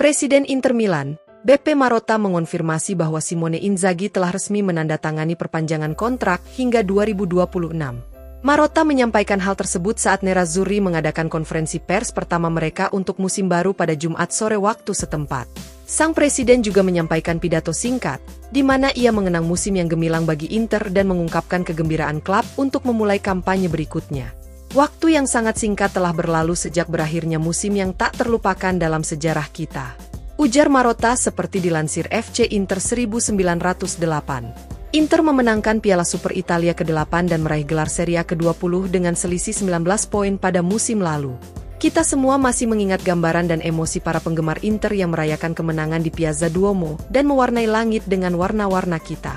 Presiden Inter Milan, Beppe Marotta mengonfirmasi bahwa Simone Inzaghi telah resmi menandatangani perpanjangan kontrak hingga 2026. Marotta menyampaikan hal tersebut saat Nerazzurri mengadakan konferensi pers pertama mereka untuk musim baru pada Jumat sore waktu setempat. Sang presiden juga menyampaikan pidato singkat, di mana ia mengenang musim yang gemilang bagi Inter dan mengungkapkan kegembiraan klub untuk memulai kampanye berikutnya. Waktu yang sangat singkat telah berlalu sejak berakhirnya musim yang tak terlupakan dalam sejarah kita, ujar Marotta seperti dilansir FC Inter 1908. Inter memenangkan Piala Super Italia ke-8 dan meraih gelar Serie A ke-20 dengan selisih 19 poin pada musim lalu. Kita semua masih mengingat gambaran dan emosi para penggemar Inter yang merayakan kemenangan di Piazza Duomo dan mewarnai langit dengan warna-warna kita.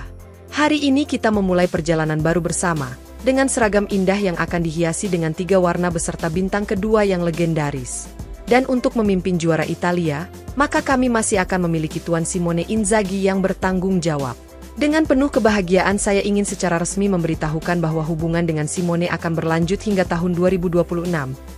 Hari ini kita memulai perjalanan baru bersama, dengan seragam indah yang akan dihiasi dengan 3 warna beserta bintang kedua yang legendaris. Dan untuk memimpin juara Italia, maka kami masih akan memiliki Tuan Simone Inzaghi yang bertanggung jawab. Dengan penuh kebahagiaan saya ingin secara resmi memberitahukan bahwa hubungan dengan Simone akan berlanjut hingga tahun 2026,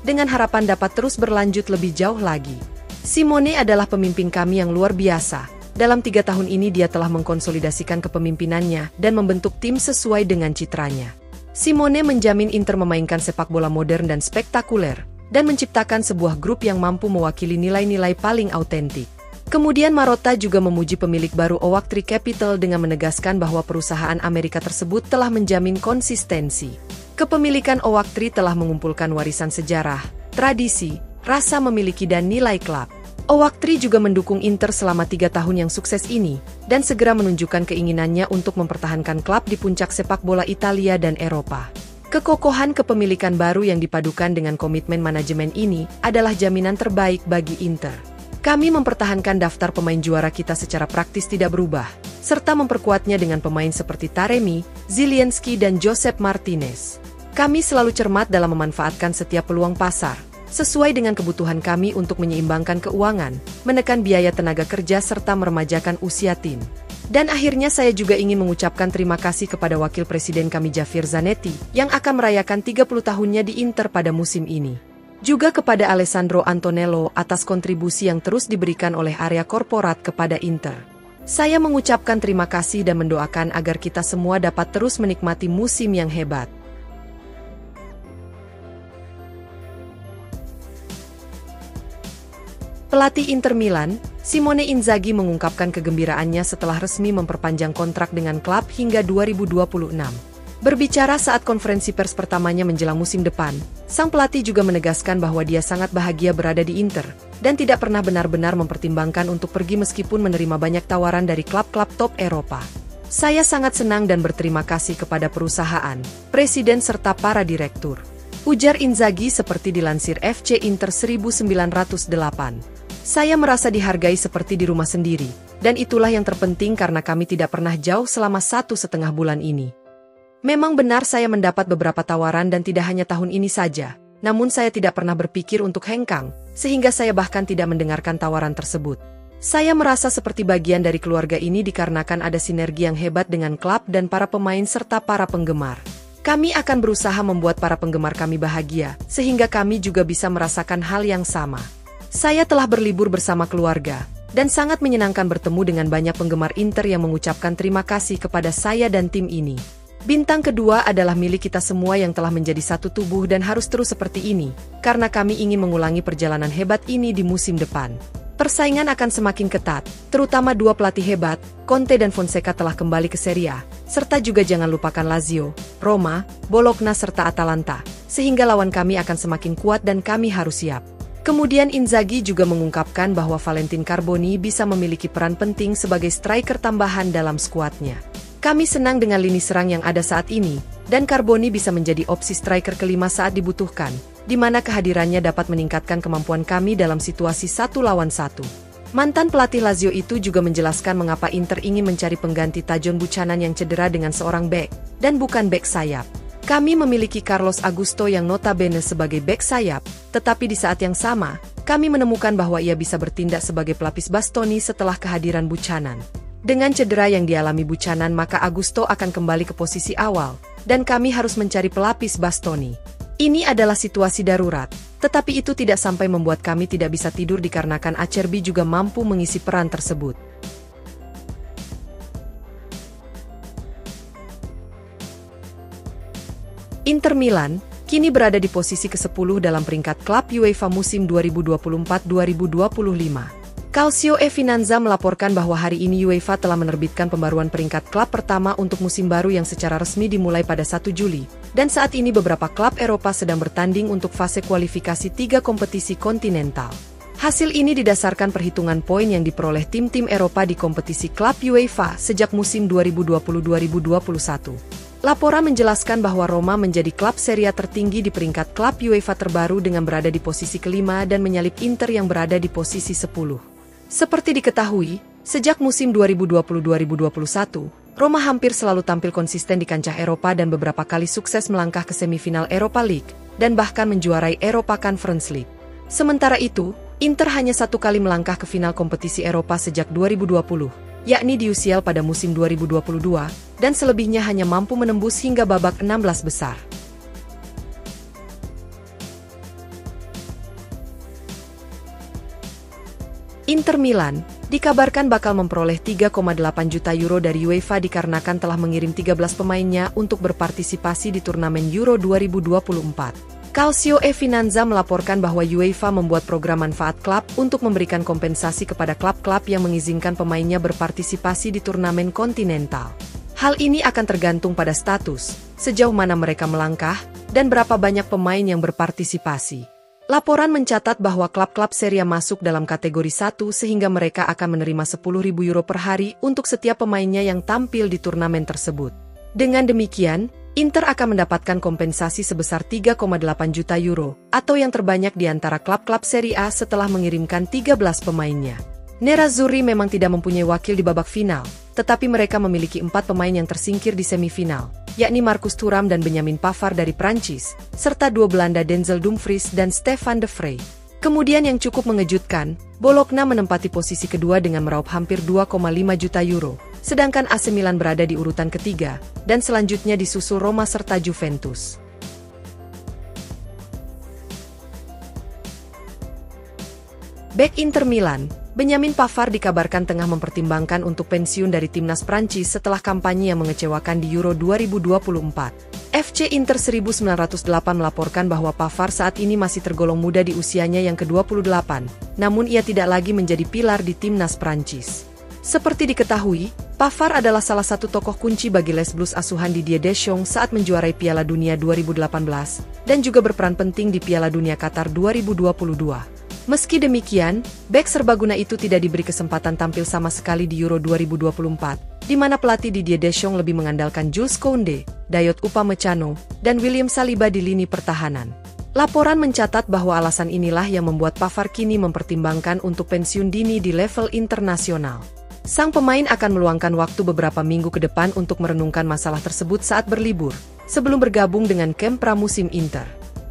dengan harapan dapat terus berlanjut lebih jauh lagi. Simone adalah pemimpin kami yang luar biasa. Dalam 3 tahun ini dia telah mengkonsolidasikan kepemimpinannya dan membentuk tim sesuai dengan citranya. Simone menjamin Inter memainkan sepak bola modern dan spektakuler, dan menciptakan sebuah grup yang mampu mewakili nilai-nilai paling autentik. Kemudian Marotta juga memuji pemilik baru Oaktree Capital dengan menegaskan bahwa perusahaan Amerika tersebut telah menjamin konsistensi. Kepemilikan Oaktree telah mengumpulkan warisan sejarah, tradisi, rasa memiliki dan nilai klub. Oaktree juga mendukung Inter selama 3 tahun yang sukses ini, dan segera menunjukkan keinginannya untuk mempertahankan klub di puncak sepak bola Italia dan Eropa. Kekokohan kepemilikan baru yang dipadukan dengan komitmen manajemen ini adalah jaminan terbaik bagi Inter. Kami mempertahankan daftar pemain juara kita secara praktis tidak berubah, serta memperkuatnya dengan pemain seperti Taremi, Zielinski dan Josep Martinez. Kami selalu cermat dalam memanfaatkan setiap peluang pasar, sesuai dengan kebutuhan kami untuk menyeimbangkan keuangan, menekan biaya tenaga kerja serta meremajakan usia tim. Dan akhirnya saya juga ingin mengucapkan terima kasih kepada Wakil Presiden kami Javier Zanetti, yang akan merayakan 30 tahunnya di Inter pada musim ini. Juga kepada Alessandro Antonello atas kontribusi yang terus diberikan oleh area korporat kepada Inter. Saya mengucapkan terima kasih dan mendoakan agar kita semua dapat terus menikmati musim yang hebat. Pelatih Inter Milan, Simone Inzaghi mengungkapkan kegembiraannya setelah resmi memperpanjang kontrak dengan klub hingga 2026. Berbicara saat konferensi pers pertamanya menjelang musim depan, sang pelatih juga menegaskan bahwa dia sangat bahagia berada di Inter, dan tidak pernah benar-benar mempertimbangkan untuk pergi meskipun menerima banyak tawaran dari klub-klub top Eropa. Saya sangat senang dan berterima kasih kepada perusahaan, presiden serta para direktur, ujar Inzaghi seperti dilansir FC Inter 1908. Saya merasa dihargai seperti di rumah sendiri, dan itulah yang terpenting karena kami tidak pernah jauh selama 1,5 bulan ini. Memang benar saya mendapat beberapa tawaran dan tidak hanya tahun ini saja, namun saya tidak pernah berpikir untuk hengkang, sehingga saya bahkan tidak mendengarkan tawaran tersebut. Saya merasa seperti bagian dari keluarga ini dikarenakan ada sinergi yang hebat dengan klub dan para pemain serta para penggemar. Kami akan berusaha membuat para penggemar kami bahagia, sehingga kami juga bisa merasakan hal yang sama. Saya telah berlibur bersama keluarga, dan sangat menyenangkan bertemu dengan banyak penggemar Inter yang mengucapkan terima kasih kepada saya dan tim ini. Bintang kedua adalah milik kita semua yang telah menjadi satu tubuh dan harus terus seperti ini, karena kami ingin mengulangi perjalanan hebat ini di musim depan. Persaingan akan semakin ketat, terutama 2 pelatih hebat, Conte dan Fonseca telah kembali ke Serie A, serta juga jangan lupakan Lazio, Roma, Bologna serta Atalanta, sehingga lawan kami akan semakin kuat dan kami harus siap. Kemudian Inzaghi juga mengungkapkan bahwa Valentin Carboni bisa memiliki peran penting sebagai striker tambahan dalam skuadnya. Kami senang dengan lini serang yang ada saat ini, dan Carboni bisa menjadi opsi striker kelima saat dibutuhkan, di mana kehadirannya dapat meningkatkan kemampuan kami dalam situasi 1 lawan 1. Mantan pelatih Lazio itu juga menjelaskan mengapa Inter ingin mencari pengganti Tajon Buchanan yang cedera dengan seorang bek, dan bukan bek sayap. Kami memiliki Carlos Augusto yang notabene sebagai bek sayap, tetapi di saat yang sama, kami menemukan bahwa ia bisa bertindak sebagai pelapis Bastoni setelah kehadiran Buchanan. Dengan cedera yang dialami Buchanan maka Augusto akan kembali ke posisi awal, dan kami harus mencari pelapis Bastoni. Ini adalah situasi darurat, Tetapi itu tidak sampai membuat kami tidak bisa tidur dikarenakan Acerbi juga mampu mengisi peran tersebut. Inter Milan kini berada di posisi ke-10 dalam peringkat klub UEFA musim 2024-2025. Calcio e Finanza melaporkan bahwa hari ini UEFA telah menerbitkan pembaruan peringkat klub pertama untuk musim baru yang secara resmi dimulai pada 1 Juli, dan saat ini beberapa klub Eropa sedang bertanding untuk fase kualifikasi 3 kompetisi kontinental. Hasil ini didasarkan perhitungan poin yang diperoleh tim-tim Eropa di kompetisi klub UEFA sejak musim 2020-2021. Laporan menjelaskan bahwa Roma menjadi klub Serie A tertinggi di peringkat klub UEFA terbaru dengan berada di posisi kelima dan menyalip Inter yang berada di posisi 10. Seperti diketahui, sejak musim 2020-2021, Roma hampir selalu tampil konsisten di kancah Eropa dan beberapa kali sukses melangkah ke semifinal Europa League, dan bahkan menjuarai Europa Conference League. Sementara itu, Inter hanya 1 kali melangkah ke final kompetisi Eropa sejak 2020, yakni di UCL pada musim 2022, dan selebihnya hanya mampu menembus hingga babak 16 besar. Inter Milan dikabarkan bakal memperoleh 3,8 juta euro dari UEFA dikarenakan telah mengirim 13 pemainnya untuk berpartisipasi di turnamen Euro 2024. Calcio e Finanza melaporkan bahwa UEFA membuat program manfaat klub untuk memberikan kompensasi kepada klub-klub yang mengizinkan pemainnya berpartisipasi di turnamen kontinental. Hal ini akan tergantung pada status, sejauh mana mereka melangkah, dan berapa banyak pemain yang berpartisipasi. Laporan mencatat bahwa klub-klub Serie A masuk dalam kategori 1 sehingga mereka akan menerima 10.000 euro per hari untuk setiap pemainnya yang tampil di turnamen tersebut. Dengan demikian, Inter akan mendapatkan kompensasi sebesar 3,8 juta euro, atau yang terbanyak di antara klub-klub Serie A setelah mengirimkan 13 pemainnya. Nerazzurri memang tidak mempunyai wakil di babak final, tetapi mereka memiliki 4 pemain yang tersingkir di semifinal, yakni Marcus Thuram dan Benjamin Pavard dari Prancis, serta 2 Belanda Denzel Dumfries dan Stefan de Vrij. Kemudian yang cukup mengejutkan, Bologna menempati posisi kedua dengan meraup hampir 2,5 juta euro, sedangkan AC Milan berada di urutan ketiga, dan selanjutnya disusul Roma serta Juventus. Bek Inter Milan, Benjamin Pavard dikabarkan tengah mempertimbangkan untuk pensiun dari timnas Prancis setelah kampanye yang mengecewakan di Euro 2024. FC Inter 1908 melaporkan bahwa Pavard saat ini masih tergolong muda di usianya yang ke-28, namun ia tidak lagi menjadi pilar di timnas Prancis. Seperti diketahui, Pavard adalah salah satu tokoh kunci bagi Les Blues asuhan Didier Deschamps saat menjuarai Piala Dunia 2018, dan juga berperan penting di Piala Dunia Qatar 2022. Meski demikian, bek serbaguna itu tidak diberi kesempatan tampil sama sekali di Euro 2024, di mana pelatih Didier Deschamps lebih mengandalkan Jules Koundé, Dayot Upamecano, dan William Saliba di lini pertahanan. Laporan mencatat bahwa alasan inilah yang membuat Pavard kini mempertimbangkan untuk pensiun dini di level internasional. Sang pemain akan meluangkan waktu beberapa minggu ke depan untuk merenungkan masalah tersebut saat berlibur, sebelum bergabung dengan kamp pramusim Inter.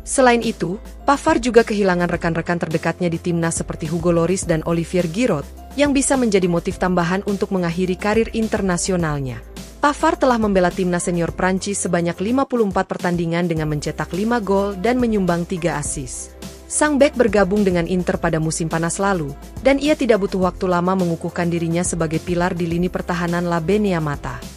Selain itu, Pavard juga kehilangan rekan-rekan terdekatnya di timnas seperti Hugo Lloris dan Olivier Giroud, yang bisa menjadi motif tambahan untuk mengakhiri karir internasionalnya. Pavard telah membela timnas senior Prancis sebanyak 54 pertandingan dengan mencetak 5 gol dan menyumbang 3 assist. Sang bek bergabung dengan Inter pada musim panas lalu, dan ia tidak butuh waktu lama mengukuhkan dirinya sebagai pilar di lini pertahanan La Beneamata.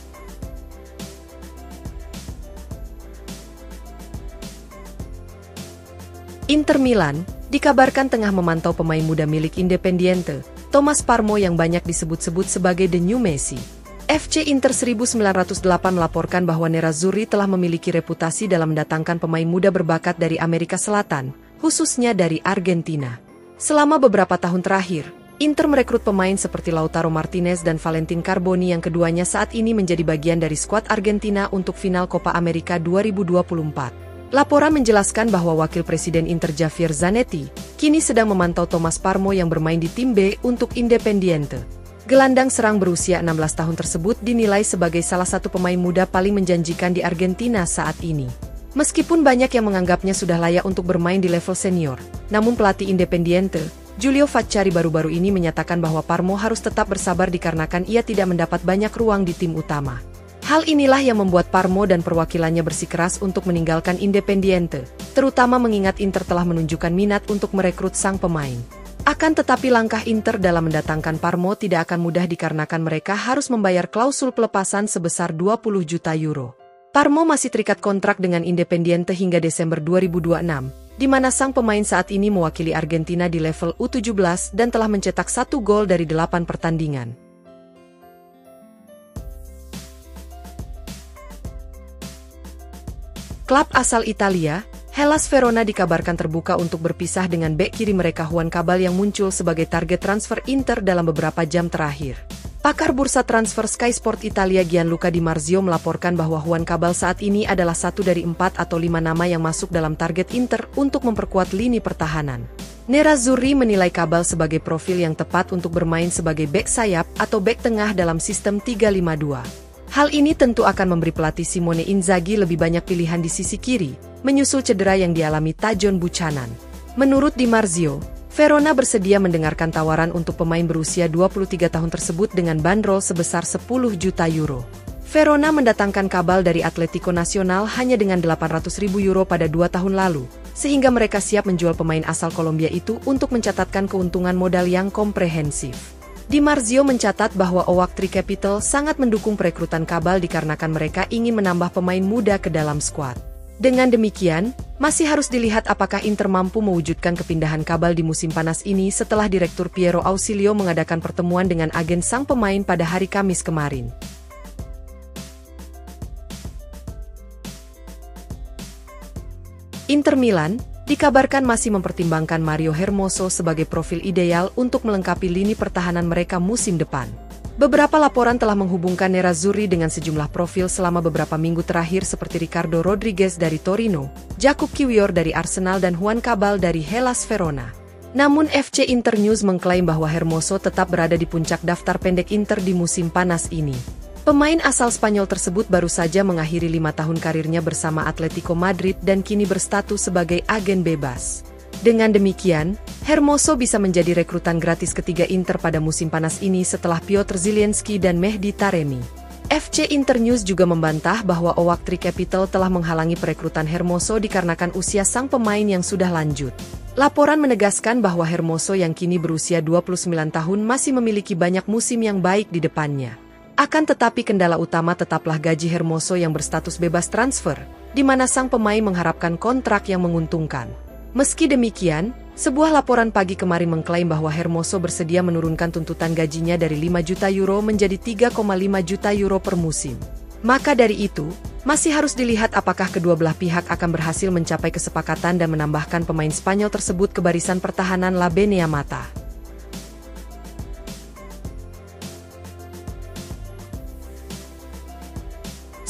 Inter Milan dikabarkan tengah memantau pemain muda milik Independiente, Thomas Parmo yang banyak disebut-sebut sebagai The New Messi. FC Inter 1908 melaporkan bahwa Nerazzurri telah memiliki reputasi dalam mendatangkan pemain muda berbakat dari Amerika Selatan, khususnya dari Argentina. Selama beberapa tahun terakhir, Inter merekrut pemain seperti Lautaro Martinez dan Valentin Carboni yang keduanya saat ini menjadi bagian dari skuad Argentina untuk final Copa America 2024. Laporan menjelaskan bahwa Wakil Presiden Inter Javier Zanetti kini sedang memantau Thomas Parmo yang bermain di tim B untuk Independiente. Gelandang serang berusia 16 tahun tersebut dinilai sebagai salah satu pemain muda paling menjanjikan di Argentina saat ini. Meskipun banyak yang menganggapnya sudah layak untuk bermain di level senior, namun pelatih Independiente, Giulio Facciari baru-baru ini menyatakan bahwa Parmo harus tetap bersabar dikarenakan ia tidak mendapat banyak ruang di tim utama. Hal inilah yang membuat Parmo dan perwakilannya bersikeras untuk meninggalkan Independiente, terutama mengingat Inter telah menunjukkan minat untuk merekrut sang pemain. Akan tetapi langkah Inter dalam mendatangkan Parmo tidak akan mudah dikarenakan mereka harus membayar klausul pelepasan sebesar 20 juta euro. Parmo masih terikat kontrak dengan Independiente hingga Desember 2026, di mana sang pemain saat ini mewakili Argentina di level U17 dan telah mencetak 1 gol dari 8 pertandingan. Klub asal Italia, Hellas Verona dikabarkan terbuka untuk berpisah dengan bek kiri mereka Juan Cabal yang muncul sebagai target transfer Inter dalam beberapa jam terakhir. Pakar bursa transfer Sky Sport Italia Gianluca Di Marzio melaporkan bahwa Juan Cabal saat ini adalah satu dari 4 atau 5 nama yang masuk dalam target Inter untuk memperkuat lini pertahanan. Nerazzurri menilai Cabal sebagai profil yang tepat untuk bermain sebagai bek sayap atau bek tengah dalam sistem 3-5-2. Hal ini tentu akan memberi pelatih Simone Inzaghi lebih banyak pilihan di sisi kiri, menyusul cedera yang dialami Tajon Buchanan. Menurut Di Marzio, Verona bersedia mendengarkan tawaran untuk pemain berusia 23 tahun tersebut dengan bandrol sebesar 10 juta euro. Verona mendatangkan Cabal dari Atletico Nacional hanya dengan 800.000 euro pada 2 tahun lalu, sehingga mereka siap menjual pemain asal Kolombia itu untuk mencatatkan keuntungan modal yang komprehensif. Di Marzio mencatat bahwa Oak Tree Capital sangat mendukung perekrutan Cabal dikarenakan mereka ingin menambah pemain muda ke dalam skuad. Dengan demikian, masih harus dilihat apakah Inter mampu mewujudkan kepindahan Cabal di musim panas ini setelah Direktur Piero Ausilio mengadakan pertemuan dengan agen sang pemain pada hari Kamis kemarin. Inter Milan dikabarkan masih mempertimbangkan Mario Hermoso sebagai profil ideal untuk melengkapi lini pertahanan mereka musim depan. Beberapa laporan telah menghubungkan Nerazzurri dengan sejumlah profil selama beberapa minggu terakhir seperti Ricardo Rodriguez dari Torino, Jakub Kiwior dari Arsenal dan Juan Cabal dari Hellas Verona. Namun FC Inter News mengklaim bahwa Hermoso tetap berada di puncak daftar pendek Inter di musim panas ini. Pemain asal Spanyol tersebut baru saja mengakhiri 5 tahun karirnya bersama Atletico Madrid dan kini berstatus sebagai agen bebas. Dengan demikian, Hermoso bisa menjadi rekrutan gratis ketiga Inter pada musim panas ini setelah Piotr Zielinski dan Mehdi Taremi. FC Inter News juga membantah bahwa Oak Tree Capital telah menghalangi perekrutan Hermoso dikarenakan usia sang pemain yang sudah lanjut. Laporan menegaskan bahwa Hermoso yang kini berusia 29 tahun masih memiliki banyak musim yang baik di depannya. Akan tetapi kendala utama tetaplah gaji Hermoso yang berstatus bebas transfer, di mana sang pemain mengharapkan kontrak yang menguntungkan. Meski demikian, sebuah laporan pagi kemarin mengklaim bahwa Hermoso bersedia menurunkan tuntutan gajinya dari 5 juta euro menjadi 3,5 juta euro per musim. Maka dari itu, masih harus dilihat apakah kedua belah pihak akan berhasil mencapai kesepakatan dan menambahkan pemain Spanyol tersebut ke barisan pertahanan La Benea Mata.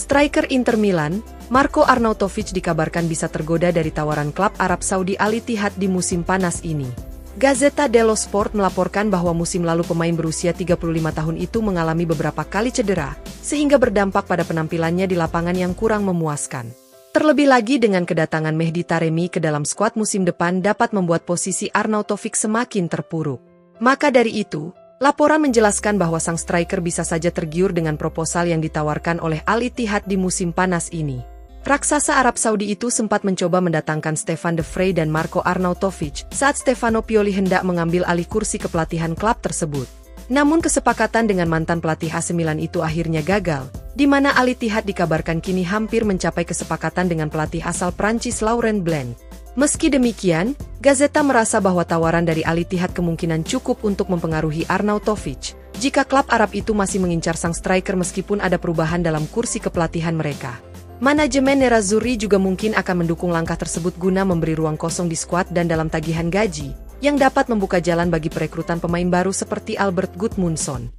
Striker Inter Milan, Marko Arnautovic dikabarkan bisa tergoda dari tawaran klub Arab Saudi Al Ittihad di musim panas ini. Gazzetta dello Sport melaporkan bahwa musim lalu pemain berusia 35 tahun itu mengalami beberapa kali cedera, sehingga berdampak pada penampilannya di lapangan yang kurang memuaskan. Terlebih lagi dengan kedatangan Mehdi Taremi ke dalam skuad musim depan dapat membuat posisi Arnautovic semakin terpuruk. Maka dari itu, laporan menjelaskan bahwa sang striker bisa saja tergiur dengan proposal yang ditawarkan oleh Al Ittihad di musim panas ini. Raksasa Arab Saudi itu sempat mencoba mendatangkan Stefan De Vrij dan Marko Arnautovic saat Stefano Pioli hendak mengambil alih kursi kepelatihan klub tersebut. Namun kesepakatan dengan mantan pelatih AC Milan itu akhirnya gagal, di mana Al Ittihad dikabarkan kini hampir mencapai kesepakatan dengan pelatih asal Prancis Laurent Blanc. Meski demikian, Gazzetta merasa bahwa tawaran dari Al Ittihad kemungkinan cukup untuk mempengaruhi Arnautovic jika klub Arab itu masih mengincar sang striker meskipun ada perubahan dalam kursi kepelatihan mereka. Manajemen Nerazzurri juga mungkin akan mendukung langkah tersebut guna memberi ruang kosong di skuad dan dalam tagihan gaji, yang dapat membuka jalan bagi perekrutan pemain baru seperti Albert Gudmundsson.